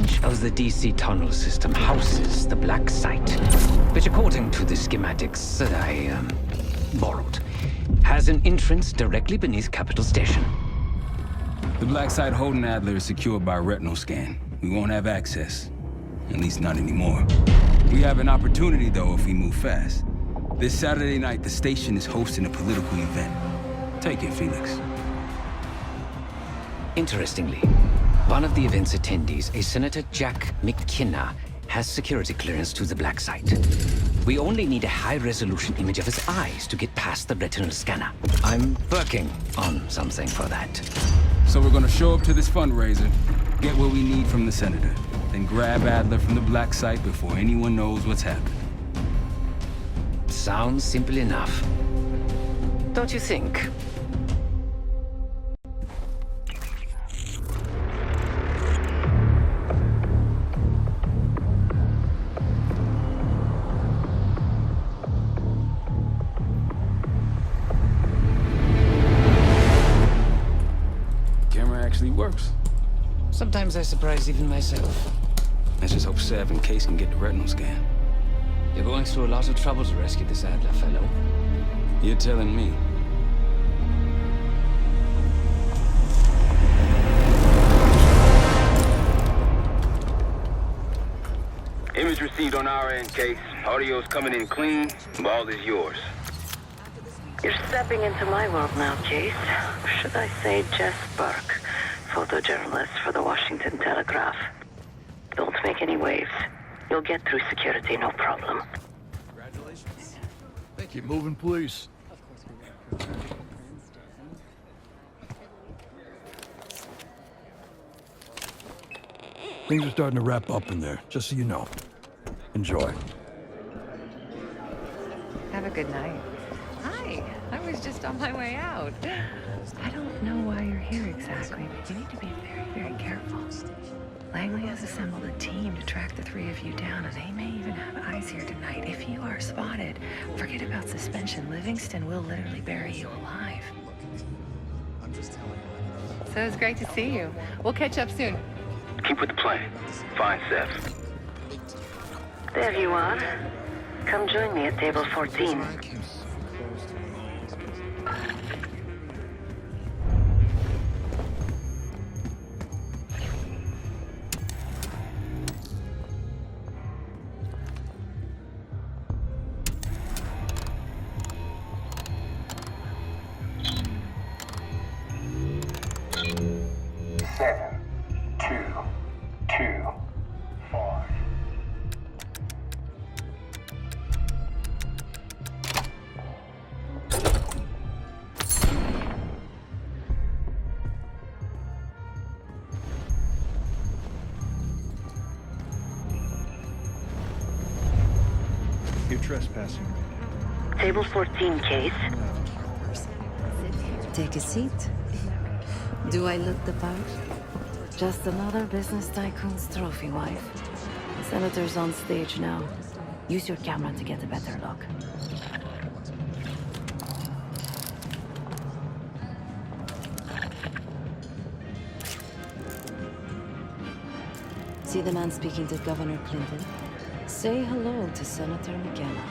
edge of the DC tunnel system houses the black site, which according to the schematics that I borrowed, has an entrance directly beneath Capital Station. The black site holding Adler is secured by retinal scan. We won't have access. At least not anymore. We have an opportunity, though, if we move fast. This Saturday night, the station is hosting a political event. Take it, Felix. Interestingly, one of the event's attendees, a Senator Jack McKenna, has security clearance to the black site. We only need a high-resolution image of his eyes to get past the retinal scanner. I'm working on something for that. So we're gonna show up to this fundraiser, get what we need from the Senator, then grab Adler from the black site before anyone knows what's happened. Sounds simple enough. Don't you think? Camera actually works. Sometimes I surprise even myself. Let's just hope Sev and Case can get the retinal scan. You're going through a lot of trouble to rescue this Adler fellow. You're telling me. Image received on our end, Case. Audio's coming in clean. Ball is yours. You're stepping into my world now, Case. Should I say Jess Burke, photojournalist for the Washington Telegraph. Don't make any waves. You'll get through security, no problem. Congratulations. Keep moving, please. Things are starting to wrap up in there, just so you know. Enjoy. Have a good night. Hi, I was just on my way out. I don't know why you're here exactly, but you need to be very, very careful. Langley has assembled a team to track the three of you down, and they may even have eyes here tonight. If you are spotted, forget about suspension. Livingstone will literally bury you alive. I'm just telling you. So it's great to see you. We'll catch up soon. Keep with the plan. Find Sev. There you are. Come join me at table 14. You're trespassing. Table 14, Case. Take a seat. Do I look the part? Just another business tycoon's trophy wife. The senator's on stage now. Use your camera to get a better look. See the man speaking to Governor Clinton? Say hello to Senator McKenna.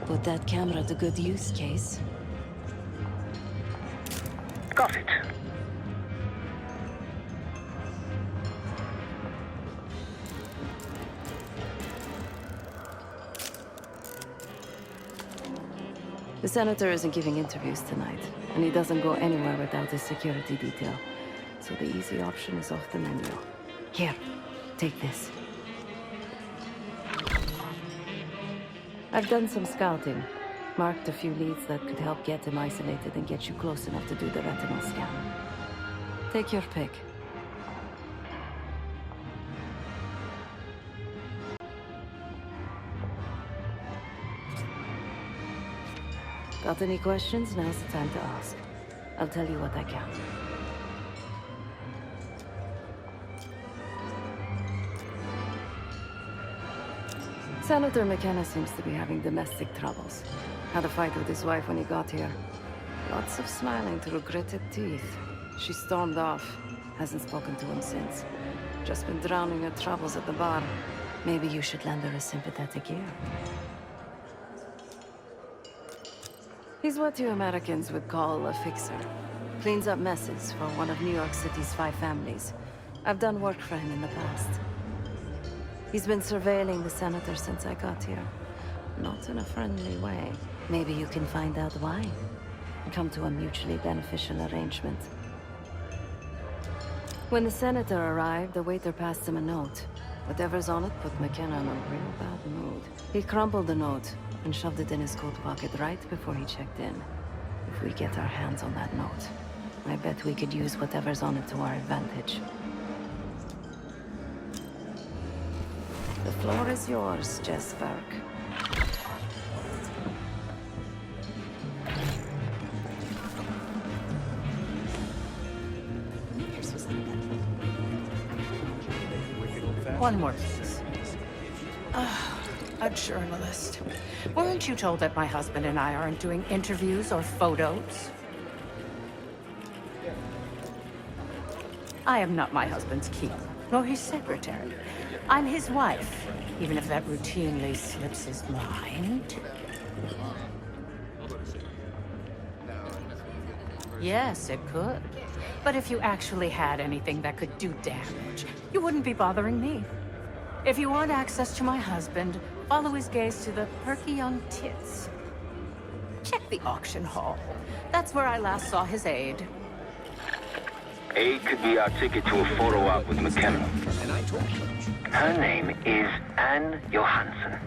Put that camera to good use, Case. Got it. The senator isn't giving interviews tonight, and he doesn't go anywhere without his security detail. So the easy option is off the menu. Here, take this. I've done some scouting. Marked a few leads that could help get him isolated and get you close enough to do the retinal scan. Take your pick. Got any questions? Now's the time to ask. I'll tell you what I can. Senator McKenna seems to be having domestic troubles. Had a fight with his wife when he got here. Lots of smiling through gritted teeth. She stormed off. Hasn't spoken to him since. Just been drowning her troubles at the bar. Maybe you should lend her a sympathetic ear. He's what you Americans would call a fixer. Cleans up messes for one of New York City's 5 families. I've done work for him in the past. He's been surveilling the senator since I got here. Not in a friendly way. Maybe you can find out why. And come to a mutually beneficial arrangement. When the senator arrived, the waiter passed him a note. Whatever's on it put McKenna in a real bad mood. He crumpled the note and shoved it in his coat pocket right before he checked in. If we get our hands on that note, I bet we could use whatever's on it to our advantage. The floor is yours, Jess Burke. One more, please. A journalist. Weren't you told that my husband and I aren't doing interviews or photos? I am not my husband's keeper, nor his secretary. I'm his wife, even if that routinely slips his mind. Yes, it could. But if you actually had anything that could do damage, you wouldn't be bothering me. If you want access to my husband, follow his gaze to the perky young tits. Check the auction hall. That's where I last saw his aide. Aide could be our ticket to a photo op with McKenna. Her name is Anne Johansson.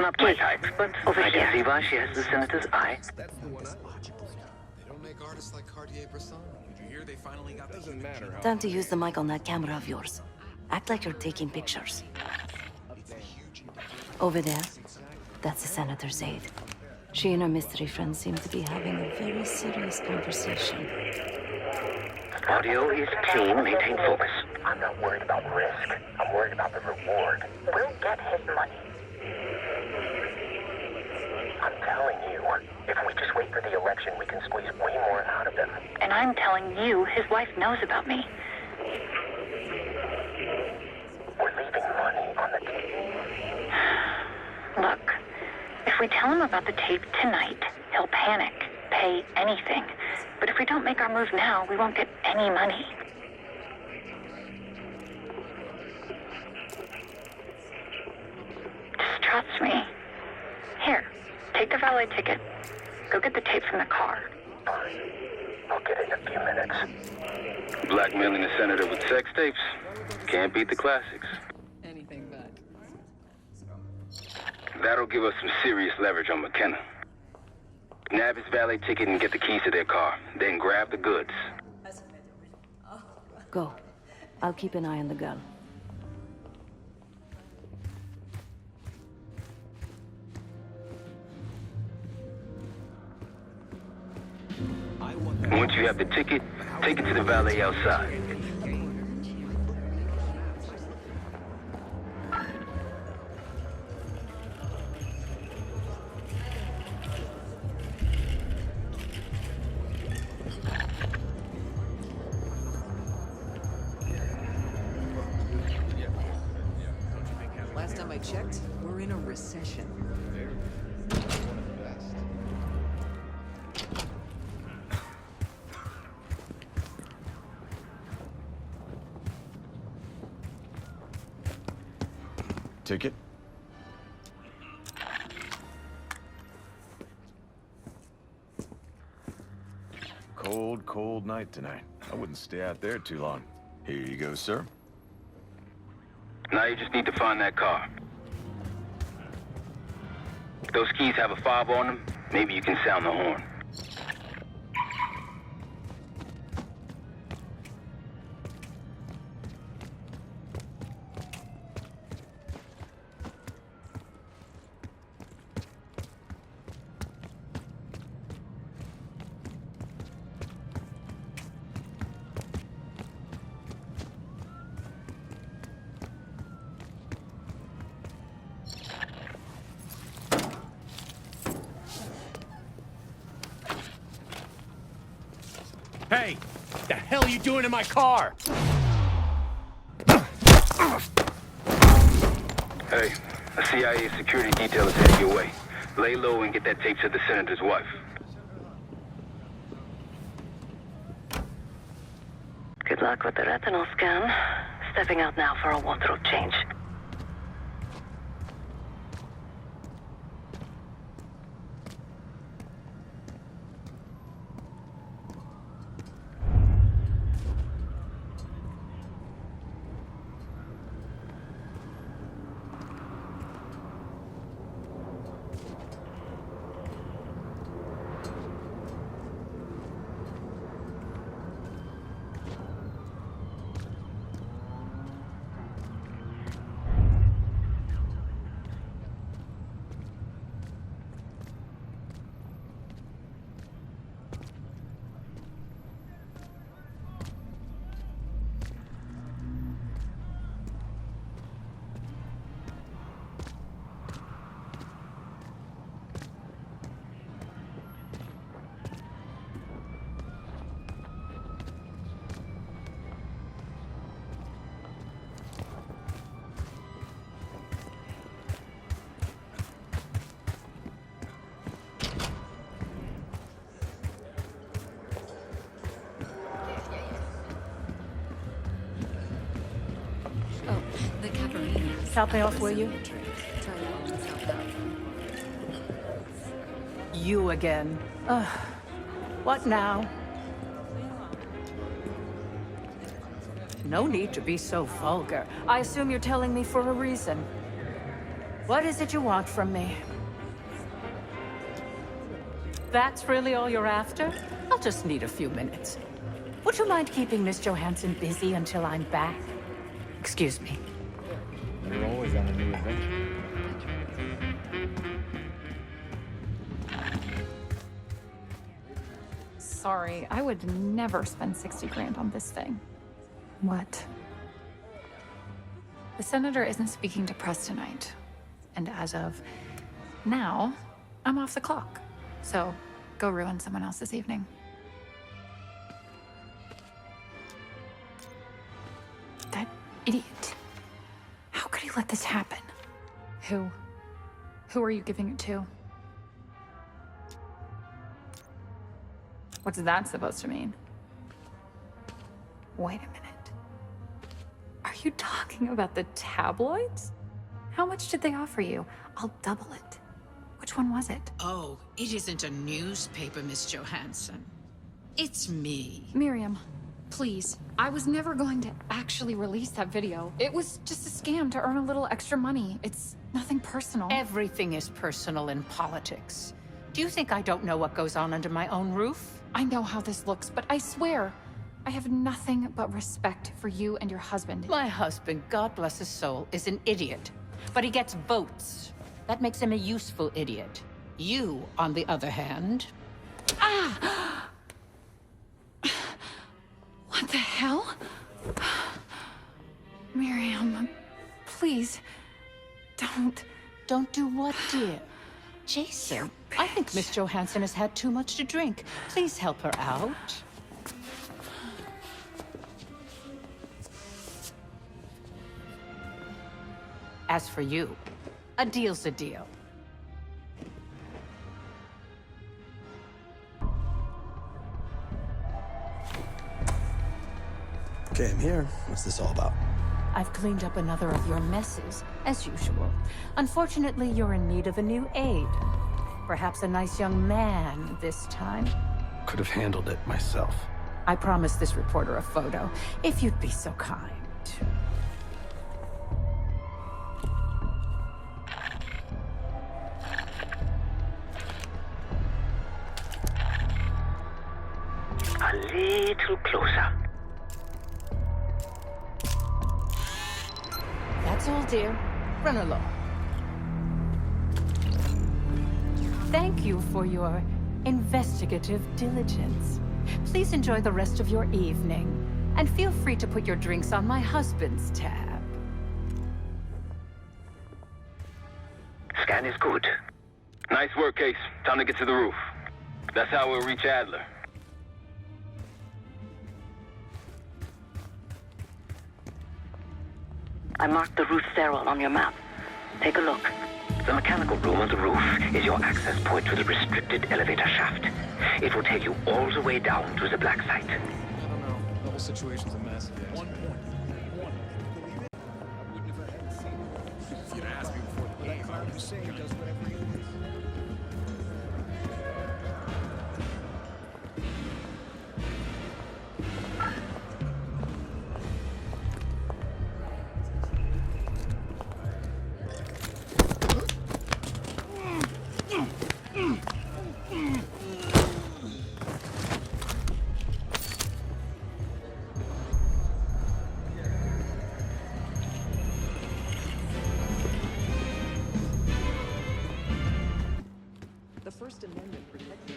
Not my type, but I can see why she has the senator's eye. That's the one They don't make artists like Cartier-Bresson. Did you hear they finally got the doesn't matter how Time to use the mic on that camera of yours. Act like you're taking pictures. Over there, that's the senator's aide. She and her mystery friend seem to be having a very serious conversation. Audio is clean. Maintain focus. I'm not worried about risk. I'm worried about the reward. We'll get his money. I'm telling you, if we just wait for the election, we can squeeze way more out of them. And I'm telling you, his wife knows about me. We're leaving money on the table. Look, if we tell him about the tape tonight, he'll panic, pay anything. But if we don't make our move now, we won't get any money. Just trust me. Here, take the valet ticket. Go get the tape from the car. Fine. I'll get it in a few minutes. Blackmailing the senator with sex tapes? Can't beat the classics. Anything but. That'll give us some serious leverage on McKenna. Nab his valet ticket and get the keys to their car. Then grab the goods. Go. I'll keep an eye on the girl. Once you have the ticket, take it to the valet outside. Last time I checked, we're in a recession. ticket? Cold, cold night tonight. I wouldn't stay out there too long. Here you go, sir. Now you just need to find that car. If those keys have a fob on them, maybe you can sound the horn. Hey! What the hell are you doing in my car? Hey, a CIA security detail is heading your way. Lay low and get that tape to the senator's wife. Good luck with the retinal scan. Stepping out now for a wardrobe change. Top me off, will you? You again. Ugh. What now? No need to be so vulgar. I assume you're telling me for a reason. What is it you want from me? That's really all you're after? I'll just need a few minutes. Would you mind keeping Miss Johansson busy until I'm back? Excuse me. We're always on a new adventure. Sorry, I would never spend 60 grand on this thing. What? The senator isn't speaking to press tonight. And as of now, I'm off the clock. So, go ruin someone else's evening. That idiot. How could he let this happen? Who? Who are you giving it to? What's that supposed to mean? Wait a minute. Are you talking about the tabloids? How much did they offer you? I'll double it. Which one was it? Oh, it isn't a newspaper, Miss Johansson. It's me. Miriam, please. I was never going to actually release that video. It was just a scam to earn a little extra money. It's nothing personal. Everything is personal in politics. Do you think I don't know what goes on under my own roof? I know how this looks, but I swear, I have nothing but respect for you and your husband. My husband, God bless his soul, is an idiot. But he gets votes. That makes him a useful idiot. You, on the other hand... Ah! What the hell? Miriam, please, don't... Don't do what, dear? Jason, I think Miss Johansson has had too much to drink. Please help her out. As for you, a deal's a deal. Okay, I'm here. What's this all about? I've cleaned up another of your messes, as usual. Unfortunately, you're in need of a new aide. Perhaps a nice young man this time. Could have handled it myself. I promised this reporter a photo, if you'd be so kind. A little closer. That's all, dear. Run along. Thank you for your investigative diligence. Please enjoy the rest of your evening, and feel free to put your drinks on my husband's tab. Scan is good. Nice work, Case. Time to get to the roof. That's how we'll reach Adler. I marked the roof stairwell on your map. Take a look. The mechanical room on the roof is your access point to the restricted elevator shaft. It will take you all the way down to the black site. I don't know. The whole situation's a mess. 1 point. 1. Believe it? I wouldn't if I hadn't seen it. If you'd asked me before the game, I would just say he does whatever he wants. The First Amendment protects you.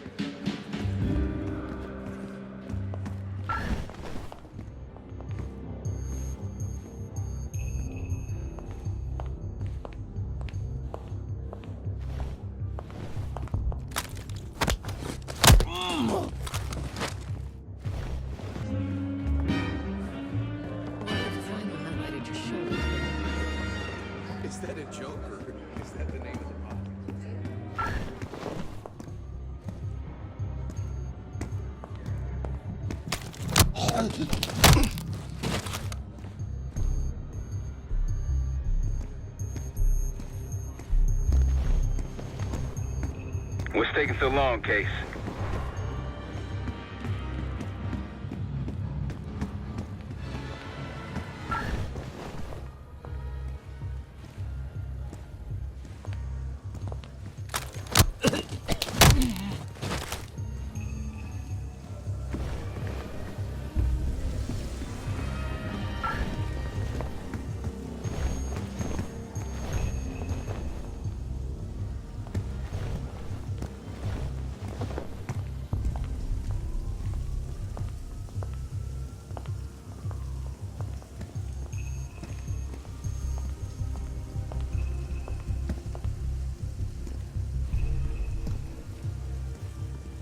Is that a joke, or is that the name of the podcast? What's taking so long, Case?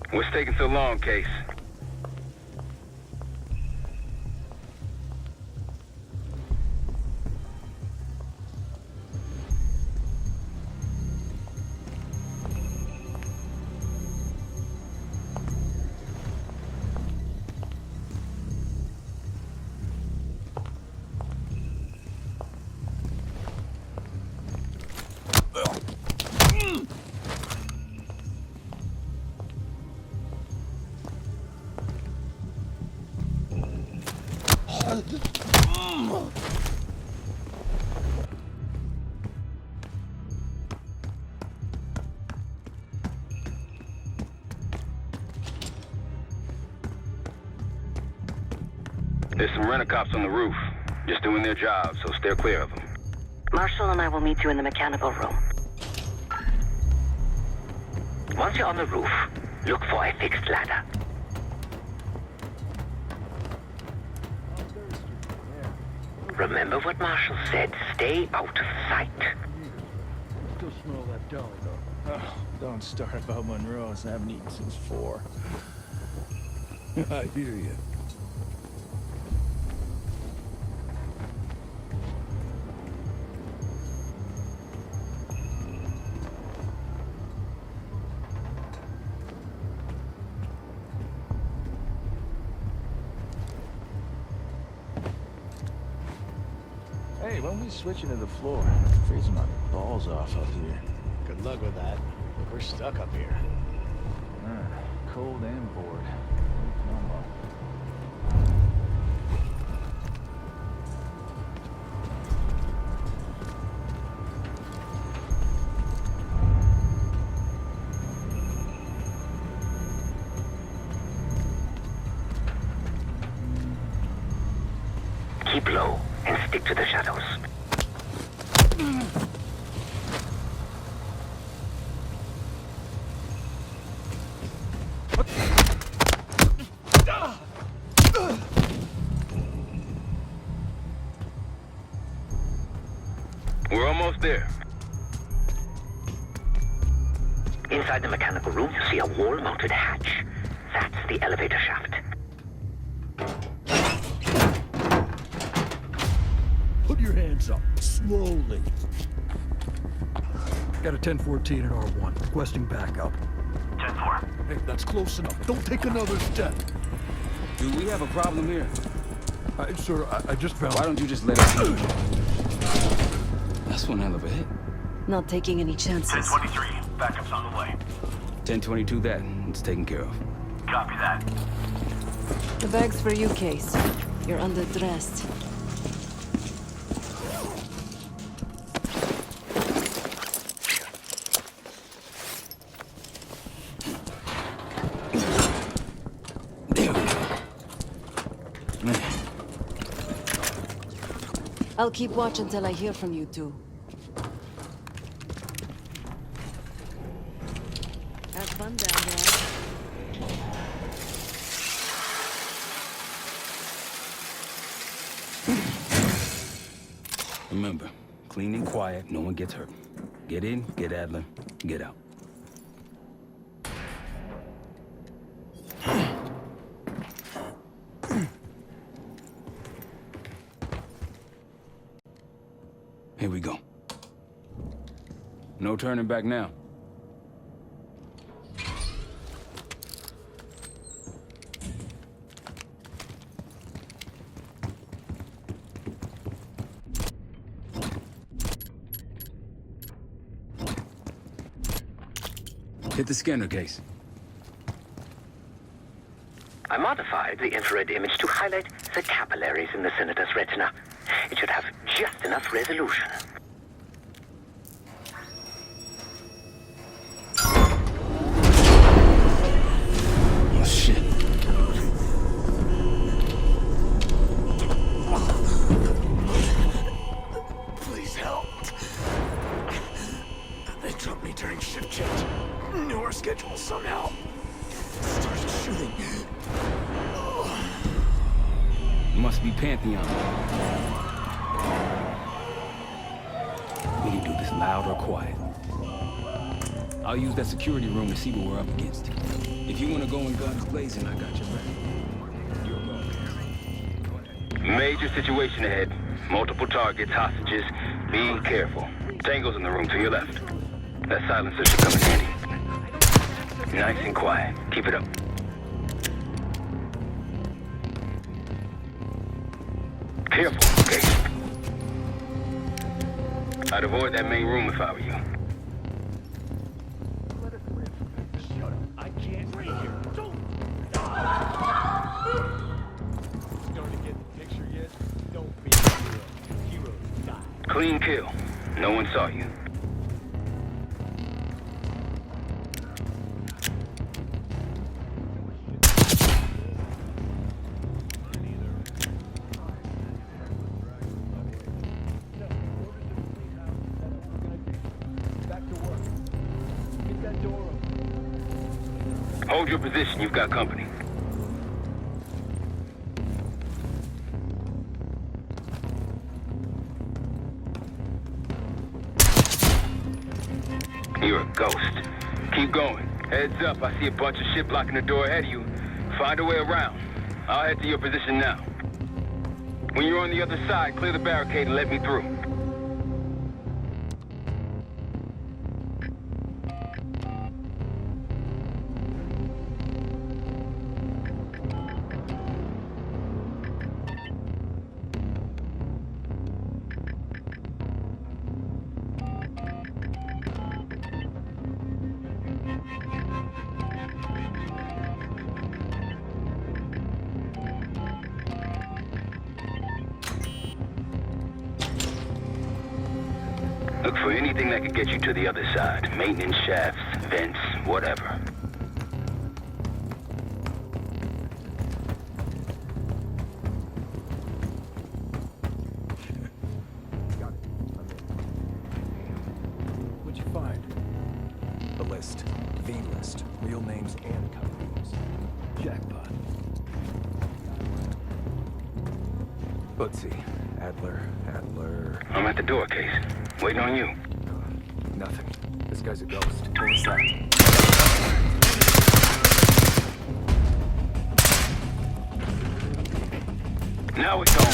What's taking so long, Case? There's some rent-a-cops on the roof, just doing their job, so steer clear of them. Marshall and I will meet you in the mechanical room. Once you're on the roof, look for a fixed ladder. Remember what Marshall said, stay out of sight. Still smell that deli, though. Oh, don't start about Monroe's. I haven't eaten since 4. I hear you. Hey, when we switching to the floor? I'm freezing my balls off out here. Good luck with that. We're stuck up here. Cold and bored. Keep low and stick to the shadows. We're almost there. Inside the mechanical room, you see a wall-mounted hatch. That's the elevator shaft. Put your hands up. slowly. Got a 1014 and R1. Requesting backup. 10-4. Hey, that's close enough. Don't take another step. Do we have a problem here? Sir, I just found... Why don't you just let us do it? That's one hell of a hit. Not taking any chances. 1023. Backup's on the way. 1022 that. It's taken care of. Copy that. The bag's for you, Case. You're underdressed. There we go. Man. I'll keep watch until I hear from you two. Have fun down there. Remember, clean and quiet, no one gets hurt. Get in, get Adler, get out. Here we go. No turning back now. Hit the scanner, Case. I modified the infrared image to highlight the capillaries in the Senator's retina. It should have just enough resolution. Oh, shit. Please help. They dropped me during shift change. Knew our schedule somehow. Started shooting. Must be Pantheon. We can do this loud or quiet. I'll use that security room to see what we're up against. If you want to go in guns blazing, I got your back. Major situation ahead. Multiple targets, hostages. Be careful. Tango's in the room to your left. That silencer should come in handy. Nice and quiet. Keep it up. Careful, okay? I'd avoid that main room if I were you. Shut up. I can't read here. Don't. Starting to get the picture yet? Don't be a hero. Heroes die. Clean kill. No one saw you. Hold your position, you've got company. You're a ghost. Keep going. Heads up, I see a bunch of shit blocking the door ahead of you. Find a way around. I'll head to your position now. When you're on the other side, clear the barricade and let me through. Look for anything that could get you to the other side. Maintenance shafts, vents, whatever. What'd you find? A list. The list. Real names and companies. Jackpot. Let's see. Adler. I'm at the door, Case. Waiting on you. Nothing. This guy's a ghost. What was that? Now it's on.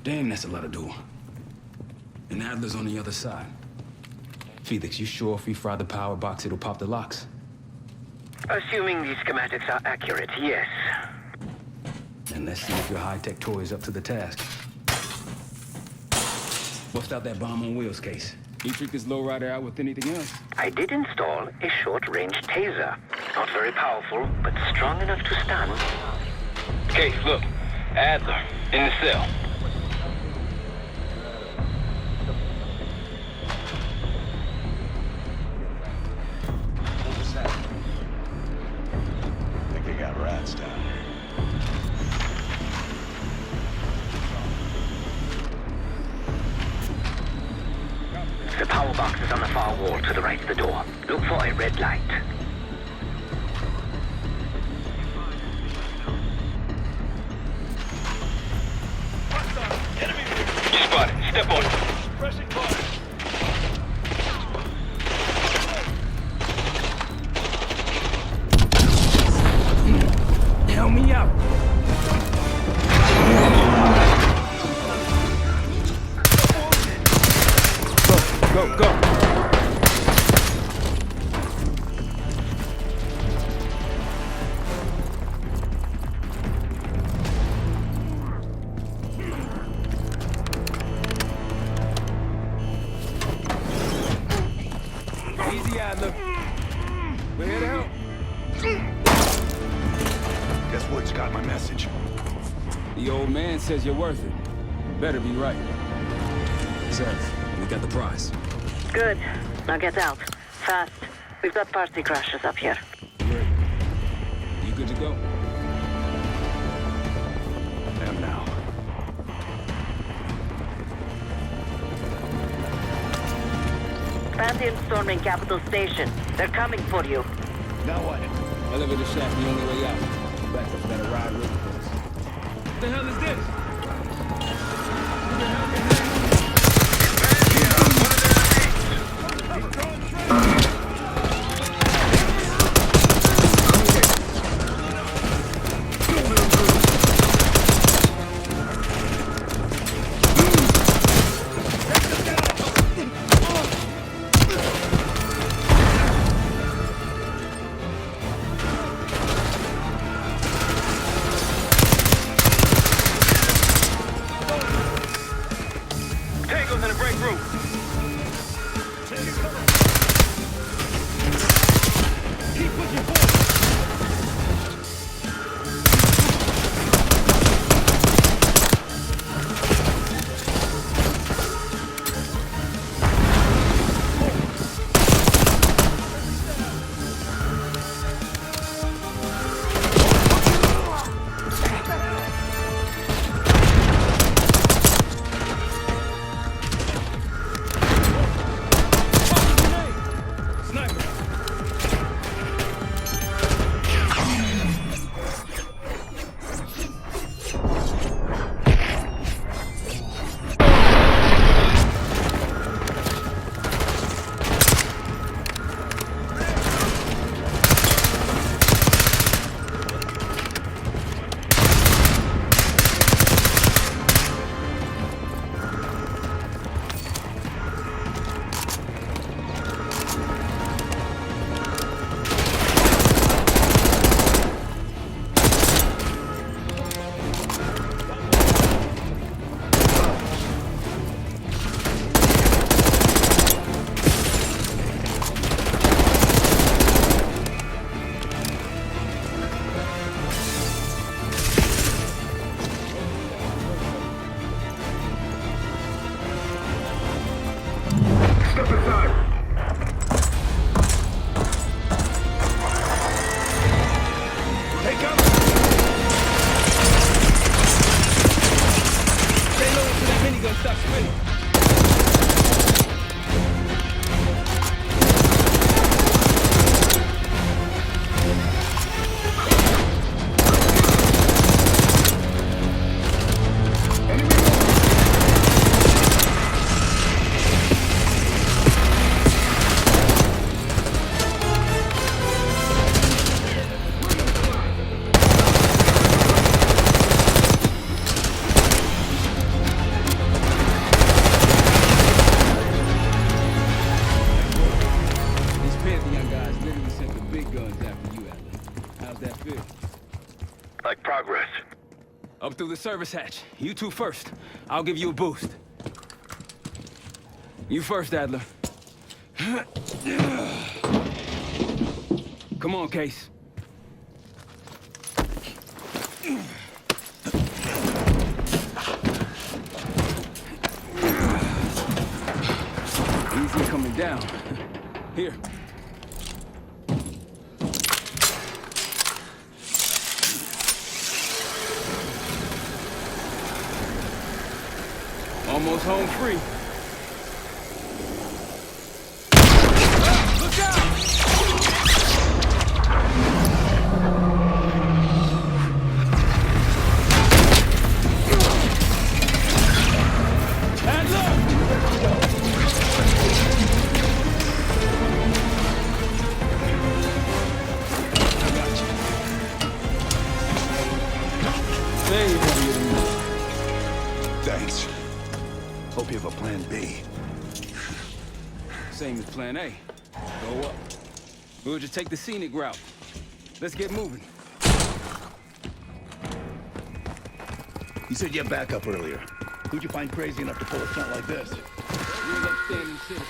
Damn, that's a lot of door. And Adler's on the other side. Felix, you sure if we fry the power box, it'll pop the locks? Assuming these schematics are accurate, yes. And let's see if your high-tech toy is up to the task. Bust out that bomb on wheels case. You trick this lowrider out with anything else? I did install a short-range taser. Not very powerful, but strong enough to stun. Case, look. Adler, in the cell. What's that? Think they got rats down here. The power box is on the far wall to the right of the door. Look for a red light. You spotted. Step on it. Pressing fire. Help me out. Go, go. Easy, Adler. We're here to help. Guess Wood's got my message. The old man says you're worth it. Better be right. Serve, we got the prize. Good. Now get out. Fast. We've got party crashers up here. Great. You good to go? Am now. Pantheon storming Capital Station. They're coming for you. Now what? Elevator shaft the only way out. Backup's gotta ride with us. What the hell is this? Who the hell is this? Like progress? Up through the service hatch. You two first. I'll give you a boost. You first, Adler. Come on, Case. Easy coming down. Here. Almost home free. Look out! Adler! I got you. There you go. Thanks. Hope you have a plan B. Same as plan A. Go up. We'll just take the scenic route. Let's get moving. You said you had backup earlier. Who'd you find crazy enough to pull a stunt like this? Real upstanding citizen.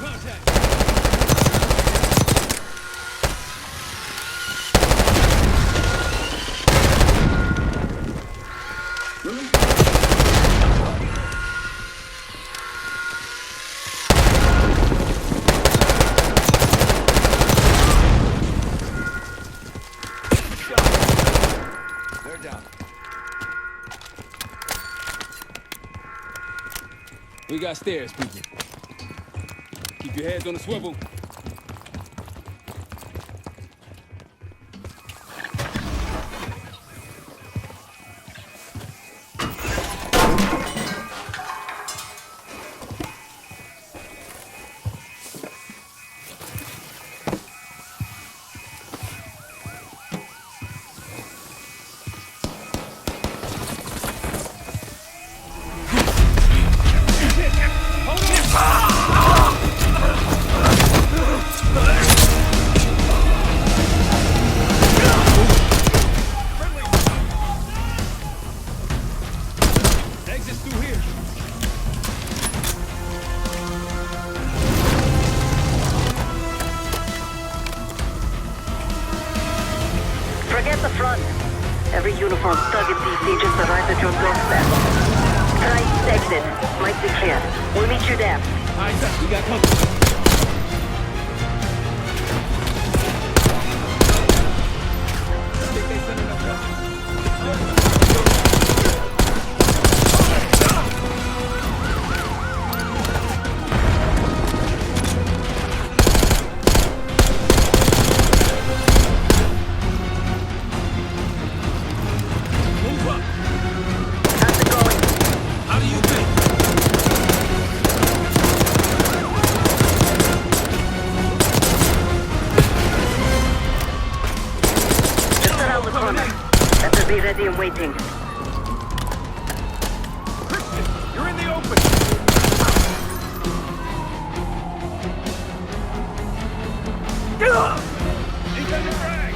Contact! They're down. We got stairs, people. Keep your heads on the swivel. Exit's through here. Forget the front. Every uniform thug in these agents arrives at your doorstep. Try east exit. Might be clear. We'll meet you there. Eyes up, we got company. Be ready and waiting. Christian, you're in the open! Get up! He's on the frag!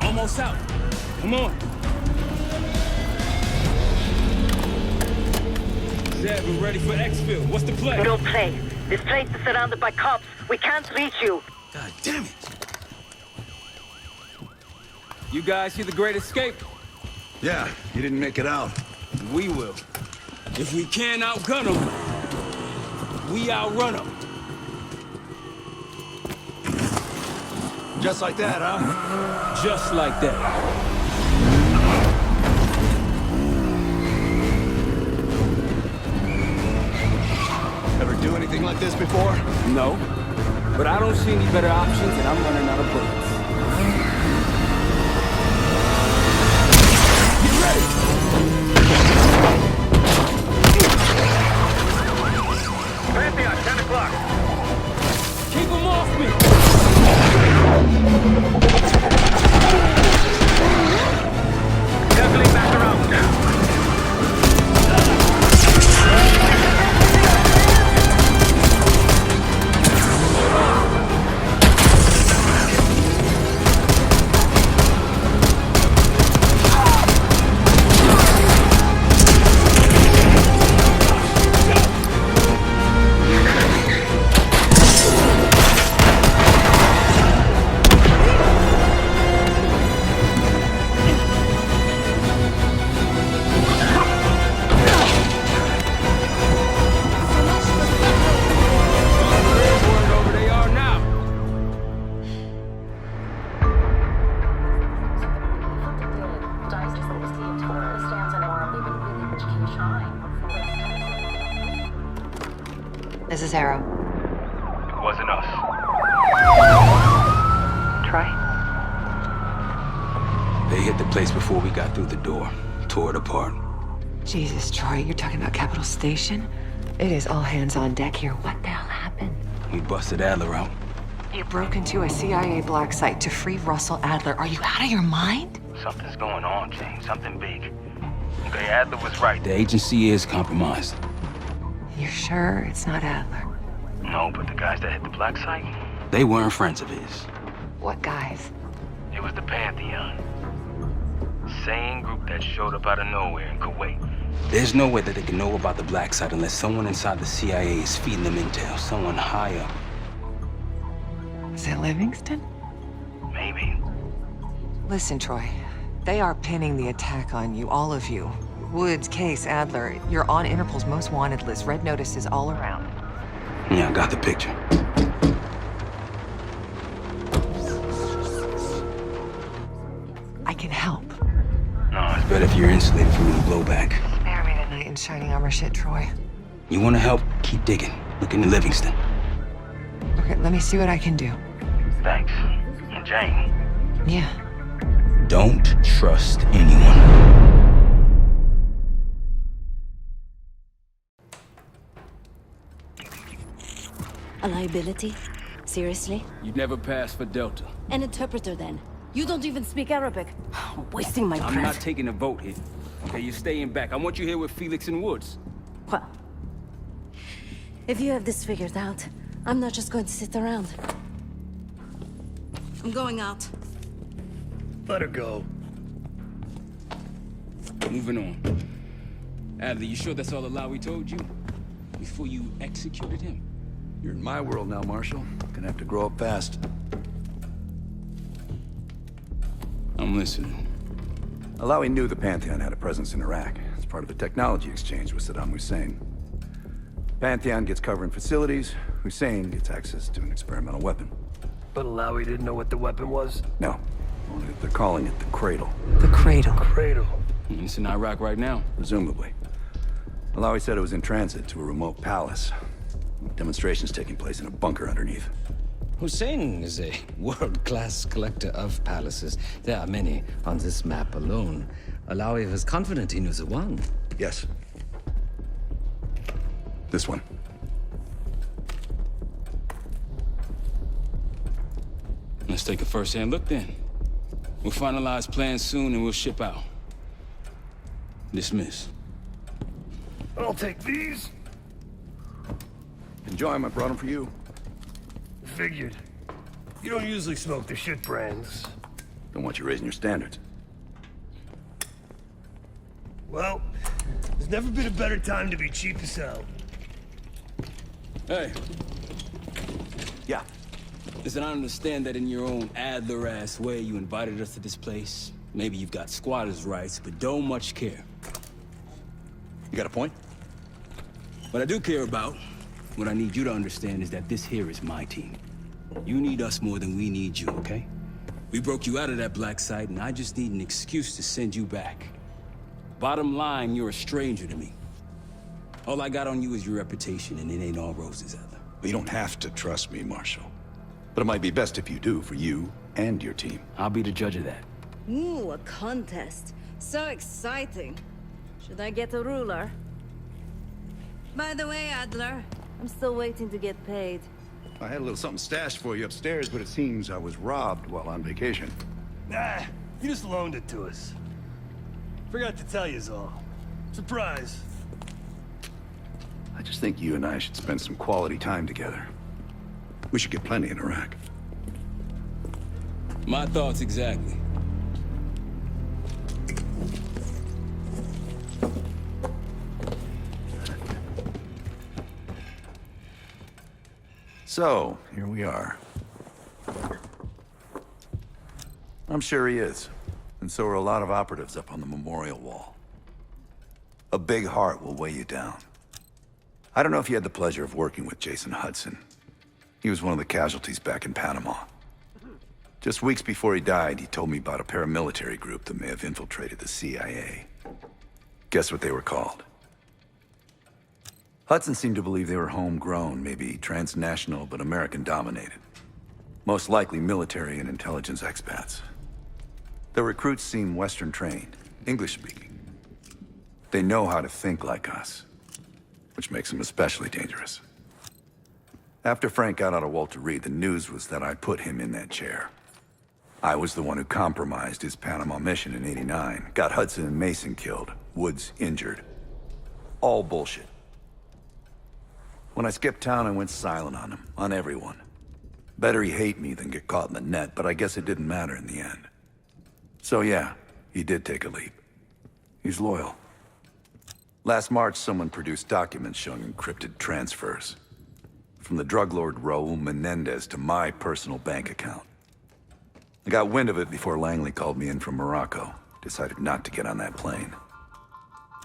Almost out. Come on. Zed, we're ready for exfil. What's the play? No play. This place is surrounded by cops. We can't reach you. God damn it. You guys see the Great Escape? Yeah, you didn't make it out. We will. If we can't outgun them, we outrun them. Just like that, huh? Just like that. Ever do anything like this before? No. But I don't see any better options, and I'm running out of bullets. Get ready! Pantheon, 10 o'clock. Keep off me! Circling back around. This is Harrow. It wasn't us. Troy? They hit the place before we got through the door. Tore it apart. Jesus, Troy, you're talking about Capital Station? It is all hands on deck here. What the hell happened? We busted Adler out. You broke into a CIA black site to free Russell Adler. Are you out of your mind? Something's going on, Jane. Something big. Okay, Adler was right. The agency is compromised. You're sure it's not Adler? No, but the guys that hit the black site? They weren't friends of his. What guys? It was the Pantheon. Same group that showed up out of nowhere in Kuwait. There's no way that they can know about the black site unless someone inside the CIA is feeding them intel. Someone high up. Is it Livingstone? Maybe. Listen, Troy. They are pinning the attack on you, all of you. Woods, Case, Adler. You're on Interpol's most wanted list. Red notices all around. Yeah, I got the picture. I can help. No, it's better if you're insulated from any blowback. Spare me tonight in shining armor shit, Troy. You want to help? Keep digging. Look into Livingstone. Okay, let me see what I can do. Thanks. And Jane. Yeah. Don't trust anyone. A liability? Seriously? You'd never pass for Delta. An interpreter then? You don't even speak Arabic. I'm wasting my breath. I'm not taking a vote here. Okay, you're staying back. I want you here with Felix and Woods. Well, if you have this figured out, I'm not just going to sit around. I'm going out. Let her go. Moving on. Adler, you sure that's all the lie we told you? Before you executed him? You're in my world now, Marshal. Gonna have to grow up fast. I'm listening. Alawi knew the Pantheon had a presence in Iraq. It's part of the technology exchange with Saddam Hussein. Pantheon gets cover in facilities. Hussein gets access to an experimental weapon. But Alawi didn't know what the weapon was? No. Only that they're calling it the Cradle. The Cradle. Cradle. It's in Iraq right now. Presumably. Alawi said it was in transit to a remote palace. Demonstrations taking place in a bunker underneath. Hussein is a world-class collector of palaces. There are many on this map alone. Alawi was confident he knew the one. Yes. This one. Let's take a first-hand look then. We'll finalize plans soon and we'll ship out. Dismiss. I'll take these. Enjoy them. I brought them for you. Figured. You don't usually smoke the shit brands. Don't want you raising your standards. Well, there's never been a better time to be cheap as hell. Hey. Yeah. Listen, I understand that in your own Adler-ass way you invited us to this place. Maybe you've got squatters' rights, but don't much care. You got a point? What I do care about, what I need you to understand is that this here is my team. You need us more than we need you, okay? We broke you out of that black site, and I just need an excuse to send you back. Bottom line, you're a stranger to me. All I got on you is your reputation, and it ain't all roses, Adler. You don't have to trust me, Marshal. But it might be best if you do, for you and your team. I'll be the judge of that. Ooh, a contest. So exciting. Should I get a ruler? By the way, Adler, I'm still waiting to get paid. I had a little something stashed for you upstairs, but it seems I was robbed while on vacation. Nah, you just loaned it to us. Forgot to tell yous all. Surprise. I just think you and I should spend some quality time together. We should get plenty in Iraq. My thoughts exactly. So, here we are. I'm sure he is. And so are a lot of operatives up on the memorial wall. A big heart will weigh you down. I don't know if you had the pleasure of working with Jason Hudson. He was one of the casualties back in Panama. Just weeks before he died, he told me about a paramilitary group that may have infiltrated the CIA. Guess what they were called? Hudson seemed to believe they were homegrown, maybe transnational, but American-dominated. Most likely military and intelligence expats. The recruits seem Western-trained, English-speaking. They know how to think like us, which makes them especially dangerous. After Frank got out of Walter Reed, the news was that I put him in that chair. I was the one who compromised his Panama mission in '89, got Hudson and Mason killed, Woods injured. All bullshit. When I skipped town, I went silent on him, on everyone. Better he hate me than get caught in the net, but I guess it didn't matter in the end. So yeah, he did take a leap. He's loyal. Last March, someone produced documents showing encrypted transfers. From the drug lord Raul Menendez to my personal bank account. I got wind of it before Langley called me in from Morocco. Decided not to get on that plane.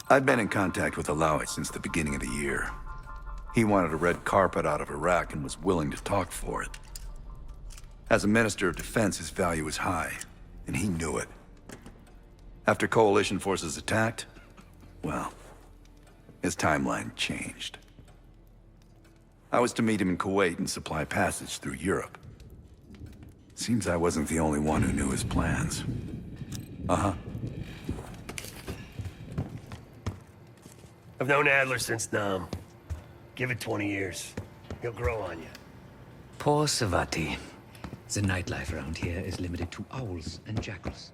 I'd been in contact with Alawi since the beginning of the year. He wanted a red carpet out of Iraq and was willing to talk for it. As a Minister of Defense, his value was high, and he knew it. After coalition forces attacked, well, his timeline changed. I was to meet him in Kuwait and supply passage through Europe. Seems I wasn't the only one who knew his plans. Uh-huh. I've known Adler since Nam. Give it 20 years. He'll grow on you. Poor Sevati. The nightlife around here is limited to owls and jackals.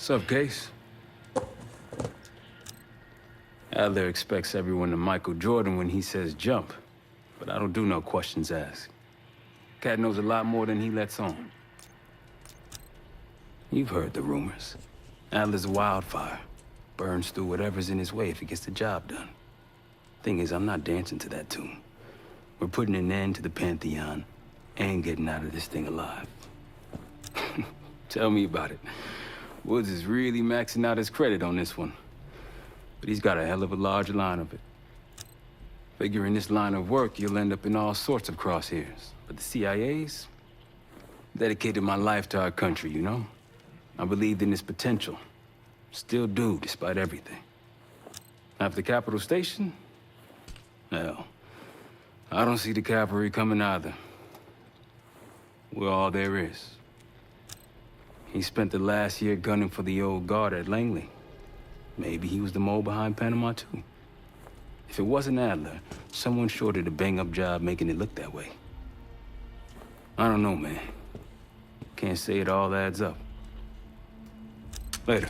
Sup, Case? Adler expects everyone to Michael Jordan when he says jump, but I don't do no questions asked. Cat knows a lot more than he lets on. You've heard the rumors. Adler's a wildfire. Burns through whatever's in his way if he gets the job done. Thing is, I'm not dancing to that tune. We're putting an end to the Pantheon and getting out of this thing alive. Tell me about it. Woods is really maxing out his credit on this one. But he's got a hell of a large line of it. Figure in this line of work, you'll end up in all sorts of crosshairs. But the CIA's dedicated my life to our country, you know? I believed in its potential. Still do, despite everything. After Capital Station? Hell, I don't see the cavalry coming either. We're all there is. He spent the last year gunning for the old guard at Langley. Maybe he was the mole behind Panama, too. If it wasn't Adler, someone sure did a bang-up job making it look that way. I don't know, man. Can't say it all adds up. Later.